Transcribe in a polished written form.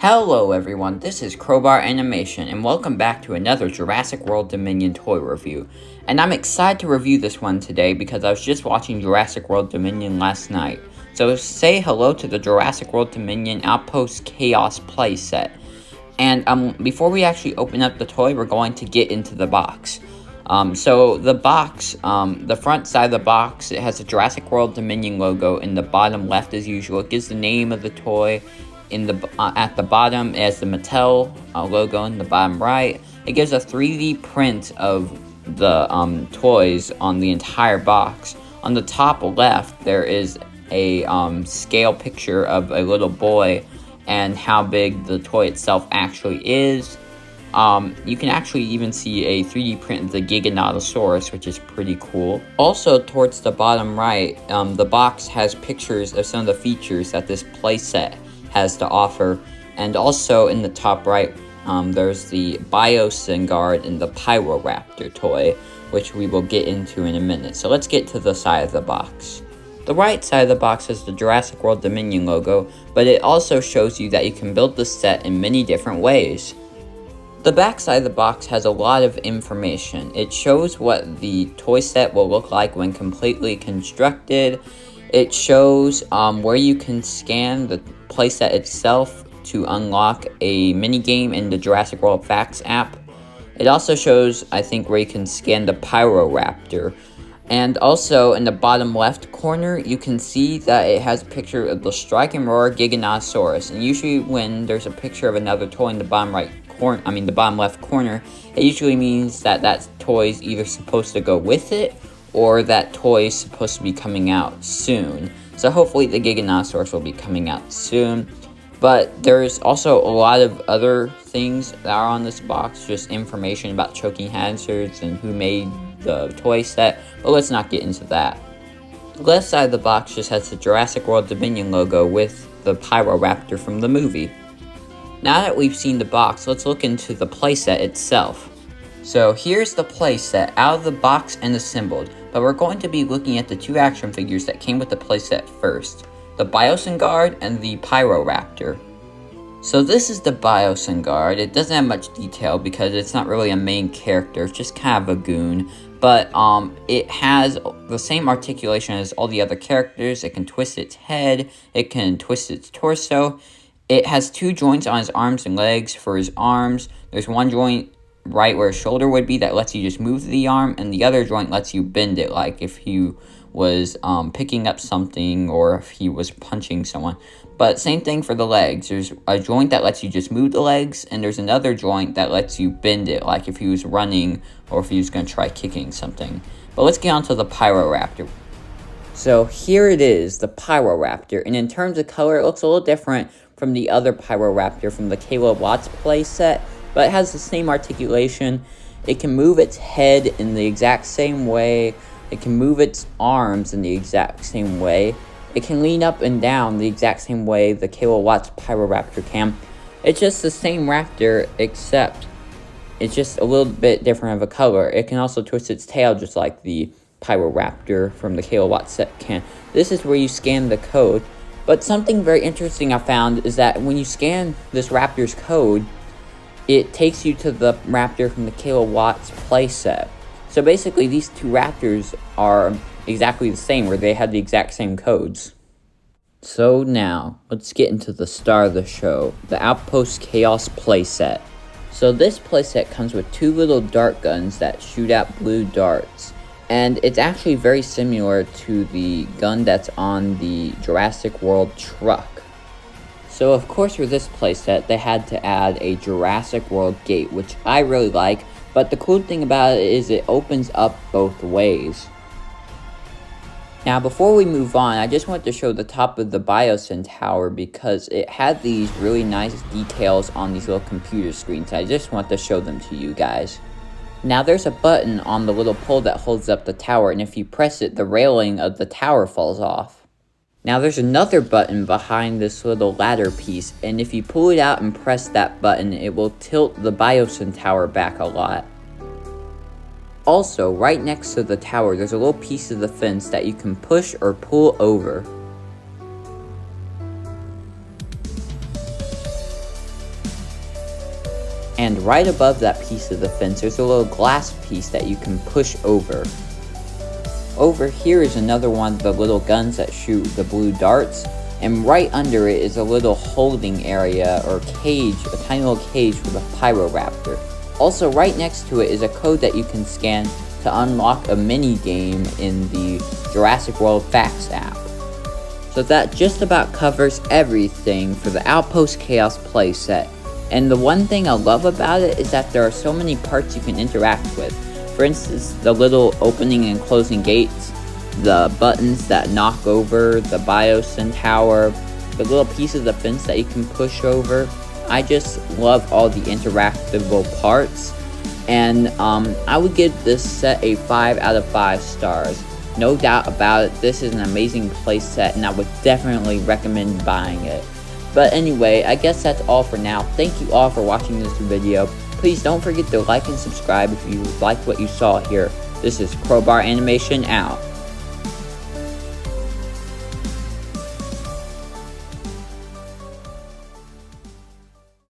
Hello everyone, this is Crowbar Animation, and welcome back to another Jurassic World Dominion toy review. And I'm excited to review this one today because I was just watching Jurassic World Dominion last night. So say hello to the Jurassic World Dominion Outpost Chaos playset. And before we actually open up the toy, we're going to get into the box. So the box, the front side of the box, it has a Jurassic World Dominion logo. In the bottom left, as usual, it gives the name of the toy. At the bottom, it has the Mattel logo. In the bottom right, it gives a 3D print of the toys on the entire box. On the top left, there is a scale picture of a little boy and how big the toy itself actually is. You can actually even see a 3D print of the Giganotosaurus, which is pretty cool. Also, towards the bottom right, the box has pictures of some of the features that this playset has to offer. And also in the top right, there's the Guard and the Pyroraptor toy, which we will get into in a minute. So let's get to the side of the box. The right side of the box has the Jurassic World Dominion logo, but it also shows you that you can build the set in many different ways. The back side of the box has a lot of information. It shows what the toy set will look like when completely constructed. It shows where you can scan the playset itself to unlock a minigame in the Jurassic World Facts app. It also shows, I think, where you can scan the Pyroraptor. And also, in the bottom left corner, you can see that it has a picture of the Strike and Roar Giganotosaurus. And usually when there's a picture of another toy in the bottom the bottom left corner, it usually means that that toy is either supposed to go with it, or that toy is supposed to be coming out soon. So hopefully the Giganotosaurus will be coming out soon. But there's also a lot of other things that are on this box, just information about choking hazards and who made the toy set, but let's not get into that. The left side of the box just has the Jurassic World Dominion logo with the Pyroraptor from the movie. Now that we've seen the box, let's look into the playset itself. So here's the playset out of the box and assembled, but we're going to be looking at the two action figures that came with the playset first, the Guard and the Pyroraptor. So this is the Guard. It doesn't have much detail because it's not really a main character, it's just kind of a goon, but it has the same articulation as all the other characters. It can twist its head, it can twist its torso. It has two joints on his arms and legs. For his arms, there's one joint right where his shoulder would be that lets you just move the arm, and the other joint lets you bend it, like if he was picking up something or if he was punching someone. But same thing for the legs. There's a joint that lets you just move the legs, and there's another joint that lets you bend it, like if he was running or if he was going to try kicking something. But let's get on to the Pyroraptor. So here it is, the Pyroraptor, and in terms of color, it looks a little different from the other Pyroraptor from the Caleb Watts playset, but it has the same articulation. It can move its head in the exact same way. It can move its arms in the exact same way. It can lean up and down the exact same way the Caleb Watts Pyroraptor can. It's just the same raptor, except it's just a little bit different of a color. It can also twist its tail just like the Pyroraptor from the Caleb Watts set can. This is where you scan the code. But something very interesting I found is that when you scan this raptor's code, it takes you to the raptor from the Caleb Watts playset. So basically, these two raptors are exactly the same, where they have the exact same codes. So now, let's get into the star of the show, the Outpost Chaos playset. So this playset comes with two little dart guns that shoot out blue darts. And it's actually very similar to the gun that's on the Jurassic World truck. So of course for this playset, they had to add a Jurassic World gate, which I really like, but the cool thing about it is it opens up both ways. Now before we move on, I just want to show the top of the Biosyn tower because it had these really nice details on these little computer screens. I just want to show them to you guys. Now there's a button on the little pole that holds up the tower, and if you press it, the railing of the tower falls off. Now there's another button behind this little ladder piece, and if you pull it out and press that button, it will tilt the Biosyn tower back a lot. Also, right next to the tower, there's a little piece of the fence that you can push or pull over. And right above that piece of the fence, there's a little glass piece that you can push over. Over here is another one of the little guns that shoot the blue darts, and right under it is a little holding area or cage, a tiny little cage with a pyroraptor. Also right next to it is a code that you can scan to unlock a mini game in the Jurassic World Facts app. So that just about covers everything for the Outpost Chaos playset. And the one thing I love about it is that there are so many parts you can interact with. For instance, the little opening and closing gates, the buttons that knock over the Biosyn tower, the little piece of the fence that you can push over. I just love all the interactable parts. And I would give this set a 5 out of 5 stars. No doubt about it, this is an amazing playset and I would definitely recommend buying it. But anyway, I guess that's all for now. Thank you all for watching this video. Please don't forget to like and subscribe if you liked what you saw here. This is Crowbar Animation out.